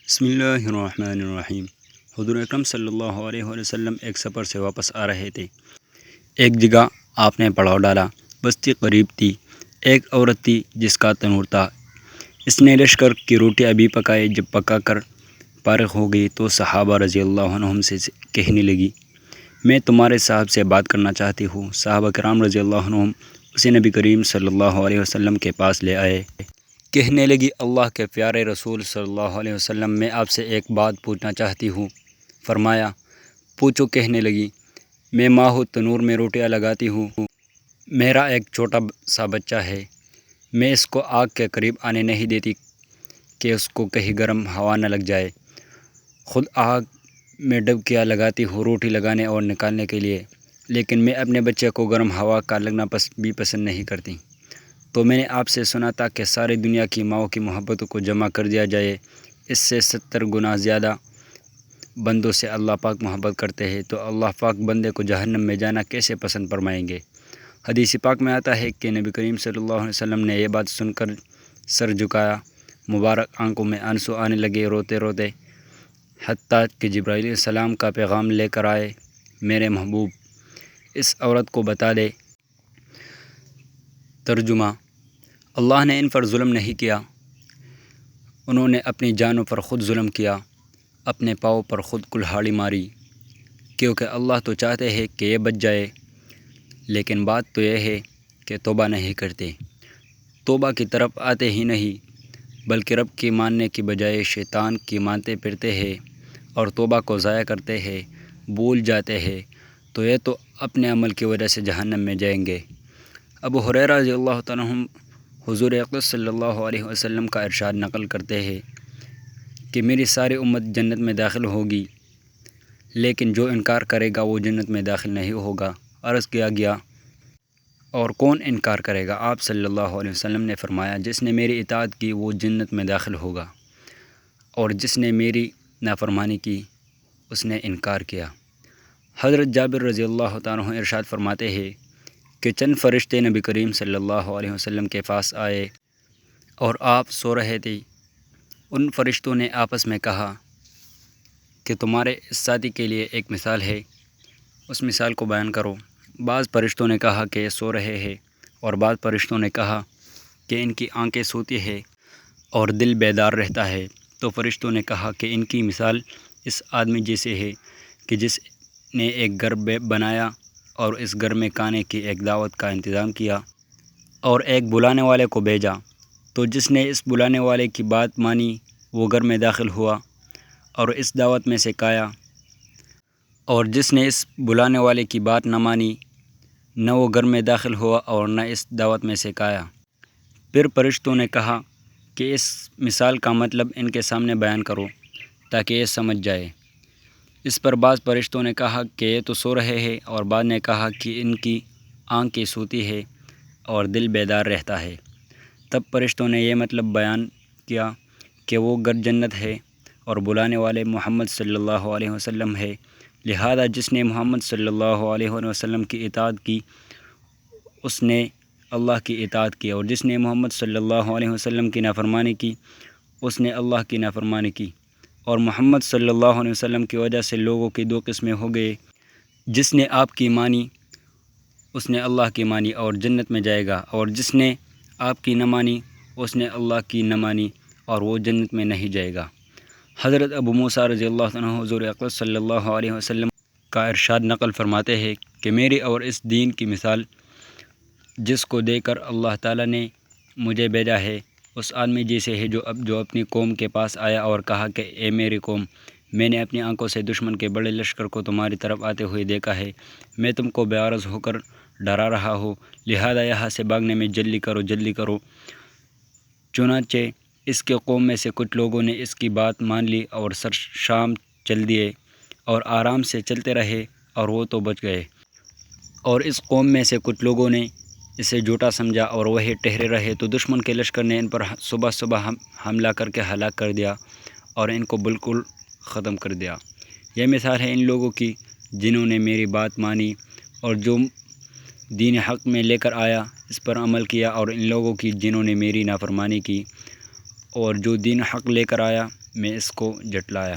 بسم اللہ الرحمن الرحیم۔ حضور اکرم صلی اللہ علیہ وسلم ایک سفر سے واپس آ رہے تھے۔ ایک جگہ آپ نے پڑاؤ ڈالا۔ بستی قریب تھی۔ ایک عورت تھی جس کا تنور تھا۔ اس نے لشکر کی روٹی ابھی پکائی۔ جب پکا کر فارغ ہو گئی تو صحابہ رضی اللہ عنہم سے کہنے لگی، میں تمہارے صاحب سے بات کرنا چاہتی ہوں۔ صحابہ کرام رضی اللہ عنہم اسے نبی کریم صلی اللہ علیہ وسلم کے پاس لے آئے۔ کہنے لگی، اللہ کے پیارے رسول صلی اللہ علیہ وسلم، میں آپ سے ایک بات پوچھنا چاہتی ہوں۔ فرمایا، پوچھو۔ کہنے لگی، میں ماں ہوں، تنور میں روٹیاں لگاتی ہوں۔ میرا ایک چھوٹا سا بچہ ہے۔ میں اس کو آگ کے قریب آنے نہیں دیتی کہ اس کو کہیں گرم ہوا نہ لگ جائے۔ خود آگ میں ڈبکیاں لگاتی ہوں روٹی لگانے اور نکالنے کے لیے، لیکن میں اپنے بچے کو گرم ہوا کا لگنا بھی پسند نہیں کرتی۔ تو میں نے آپ سے سنا تھا کہ ساری دنیا کی ماؤں کی محبتوں کو جمع کر دیا جائے، اس سے 70 گنا زیادہ بندوں سے اللہ پاک محبت کرتے ہیں، تو اللہ پاک بندے کو جہنم میں جانا کیسے پسند فرمائیں گے؟ حدیث پاک میں آتا ہے کہ نبی کریم صلی اللہ علیہ وسلم نے یہ بات سن کر سر جھکایا، مبارک آنکھوں میں آنسو آنے لگے روتے روتے، حتیٰ کہ جبرائیل علیہ السلام کا پیغام لے کر آئے، میرے محبوب اس عورت کو بتا دے۔ ترجمہ: اللہ نے ان پر ظلم نہیں کیا، انہوں نے اپنی جانوں پر خود ظلم کیا، اپنے پاؤں پر خود کلہاڑی ماری، کیونکہ اللہ تو چاہتے ہیں کہ یہ بچ جائے، لیکن بات تو یہ ہے کہ توبہ نہیں کرتے، توبہ کی طرف آتے ہی نہیں، بلکہ رب کی ماننے کی بجائے شیطان کی مانتے پھرتے ہیں اور توبہ کو ضائع کرتے ہیں، بھول جاتے ہیں، تو یہ تو اپنے عمل کی وجہ سے جہنم میں جائیں گے۔ ابو ہریرہ رضی اللہ تعالیٰ عنہ حضور اقدس صلی اللہ علیہ وسلم کا ارشاد نقل کرتے ہیں کہ میری ساری امت جنت میں داخل ہوگی، لیکن جو انکار کرے گا وہ جنت میں داخل نہیں ہوگا۔ عرض کیا گیا، اور کون انکار کرے گا؟ آپ صلی اللہ علیہ وسلم نے فرمایا، جس نے میری اطاعت کی وہ جنت میں داخل ہوگا، اور جس نے میری نافرمانی کی اس نے انکار کیا۔ حضرت جابر رضی اللہ تعالیٰ عنہ ارشاد فرماتے ہیں کہ چند فرشتے نبی کریم صلی اللہ علیہ وسلم کے پاس آئے اور آپ سو رہے تھے۔ ان فرشتوں نے آپس میں کہا کہ تمہارے اس ساتھی کے لیے ایک مثال ہے، اس مثال کو بیان کرو۔ بعض فرشتوں نے کہا کہ یہ سو رہے ہیں، اور بعض فرشتوں نے کہا کہ ان کی آنکھیں سوتی ہیں اور دل بیدار رہتا ہے۔ تو فرشتوں نے کہا کہ ان کی مثال اس آدمی جیسے ہے کہ جس نے ایک گھر بنایا اور اس گھر میں کھانے کی ایک دعوت کا انتظام کیا اور ایک بلانے والے کو بھیجا، تو جس نے اس بلانے والے کی بات مانی وہ گھر میں داخل ہوا اور اس دعوت میں سے کھایا، اور جس نے اس بلانے والے کی بات نہ مانی نہ وہ گھر میں داخل ہوا اور نہ اس دعوت میں سے کھایا۔ پھر فرشتوں نے کہا کہ اس مثال کا مطلب ان کے سامنے بیان کرو تاکہ یہ سمجھ جائے۔ اس پر بعض فرشتوں نے کہا کہ یہ تو سو رہے ہیں، اور بعض نے کہا کہ ان کی آنکھیں سوتی ہے اور دل بیدار رہتا ہے۔ تب فرشتوں نے یہ مطلب بیان کیا کہ وہ گھر جنت ہے اور بلانے والے محمد صلی اللہ علیہ وسلم ہے، لہذا جس نے محمد صلی اللہ علیہ وسلم کی اطاعت کی اس نے اللہ کی اطاعت کی، اور جس نے محمد صلی اللہ علیہ وسلم کی نافرمانی کی اس نے اللہ کی نافرمانی کی، اور محمد صلی اللہ علیہ وسلم کی وجہ سے لوگوں کی دو قسمیں ہو گئے، جس نے آپ کی مانی اس نے اللہ کی مانی اور جنت میں جائے گا، اور جس نے آپ کی نہ مانی اس نے اللہ کی نہ مانی اور وہ جنت میں نہیں جائے گا۔ حضرت ابو موسیٰ رضی اللہ عنہ حضور اقدس صلی اللہ علیہ وسلم کا ارشاد نقل فرماتے ہیں کہ میری اور اس دین کی مثال جس کو دے کر اللہ تعالیٰ نے مجھے بھیجا ہے اس آدمی جیسے ہے جو اپنی قوم کے پاس آیا اور کہا کہ اے میری قوم، میں نے اپنی آنکھوں سے دشمن کے بڑے لشکر کو تمہاری طرف آتے ہوئے دیکھا ہے، میں تم کو بے عرض ہو کر ڈرا رہا ہوں، لہذا یہاں سے بھاگنے میں جلدی کرو۔ چنانچہ اس کے قوم میں سے کچھ لوگوں نے اس کی بات مان لی اور سر شام چل دیے اور آرام سے چلتے رہے، اور وہ تو بچ گئے، اور اس قوم میں سے کچھ لوگوں نے اسے جھوٹا سمجھا اور وہی ٹھہرے رہے، تو دشمن کے لشکر نے ان پر صبح حملہ کر کے ہلاک کر دیا اور ان کو بالکل ختم کر دیا۔ یہ مثال ہے ان لوگوں کی جنہوں نے میری بات مانی اور جو دین حق میں لے کر آیا اس پر عمل کیا، اور ان لوگوں کی جنہوں نے میری نافرمانی کی اور جو دین حق لے کر آیا میں اس کو جٹلایا۔